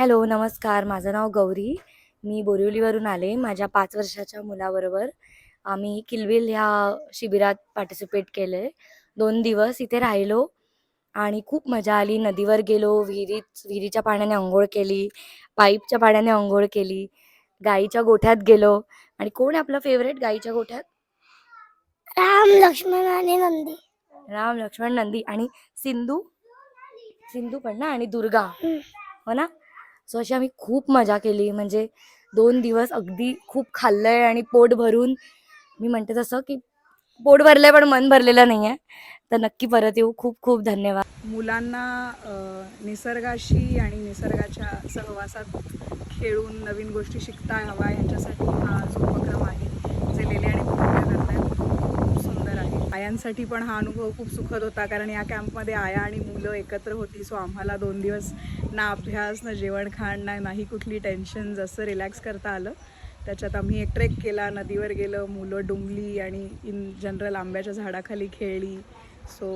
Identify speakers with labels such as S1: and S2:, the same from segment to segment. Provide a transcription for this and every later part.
S1: Hello, नमस्कार. माझं नाव गौरी. मी बोरिवलीवरून आले. माझ्या 5 वर्षाच्या मुलाबरोबर आम्ही किलबिल ह्या शिबिरात पार्टिसिपेट केले. 2 दिवस इथे राहिलो आणि खूप मजा आली. नदीवर गेलो, विहिरीच्या पाण्याने अंघोळ केली, पाईपच्या पाण्याने अंघोळ केली, गाईच्या गोठ्यात गेलो आणि कोण आहे आपलं फेव्हरेट गाईच्या गोठ्यात?
S2: राम लक्ष्मण आणि नंदी.
S1: राम, लक्ष्मण, नंदी आणि सिंधू. सिंधू पण ना आणि दुर्गा, हो ना? सो अशी आम्ही खूप मजा केली. म्हणजे 2 दिवस अगदी खूप खाल्लंय आणि पोट भरून मी म्हणते तसं की पोट भरलंय पण मन भरलेलं नाहीये. तर नक्की परत येऊ. खूप खूप धन्यवाद.
S3: मुलांना निसर्गाशी आणि निसर्गाच्या सहवासात खेळून नवीन गोष्टी शिकता हवा ह्याच्यासाठी हा जो उपक्रम आहे जे लेले आणि कुटुंब करतायत खूप सुंदर आहे. आयांसाठी पण हा अनुभव खूप सुखद होता, कारण या कॅम्पमध्ये आया आणि मुलं एकत्र होती. सो आम्हाला 2 दिवस ना अभ्यास ना जेवण खाण नाही कुठली टेन्शन, जसं रिलॅक्स करता आलं. त्याच्यात आम्ही एक ट्रेक केला, नदीवर गेलं, मुलं डुंबली आणि इन जनरल आंब्याच्या झाडाखाली खेळली. सो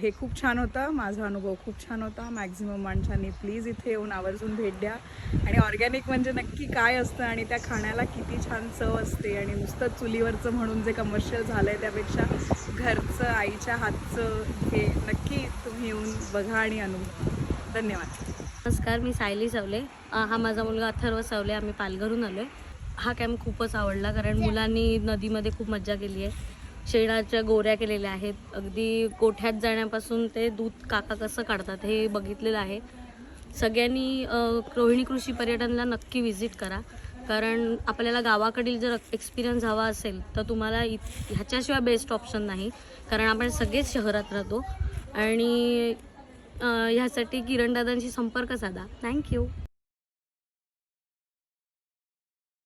S3: हे खूप छान होतं. माझा अनुभव खूप छान होता. मॅक्झिमम माणसांनी प्लीज इथे येऊन आवर्जून भेट द्या. आणि ऑर्गॅनिक म्हणजे नक्की काय असतं आणि त्या खाण्याला किती छान चव असते, आणि नुसतं चुलीवरचं म्हणून जे कमर्शियल झालं आहे त्यापेक्षा घरचं आईच्या हातचं हे नक्की तुम्ही येऊन बघा आणि अनुभव. धन्यवाद.
S4: नमस्कार, मी सायली सावले. हा माझा मुलगा अथर्व सावले. आम्ही पालघरहून आलो आहे. हा कॅम्प खूपच आवडला, कारण मुलांनी नदीमध्ये खूप मज्जा केली आहे. शेणाच्या गोऱ्या केलेल्या आहेत. अगदी गोठ्यात जाण्यापासून ते दूध काका कसं काढतात हे बघितलेलं आहे. सगळ्यांनी रोहिणी कृषी पर्यटनला नक्की व्हिजिट करा, कारण आपल्याला गावाकडील जर एक्सपिरियन्स हवा असेल तर तुम्हाला ह्याच्याशिवाय बेस्ट ऑप्शन नाही, कारण आपण सगळेच शहरात राहतो. आणि ह्यासाठी किरणदादांशी संपर्क साधा. थँक्यू.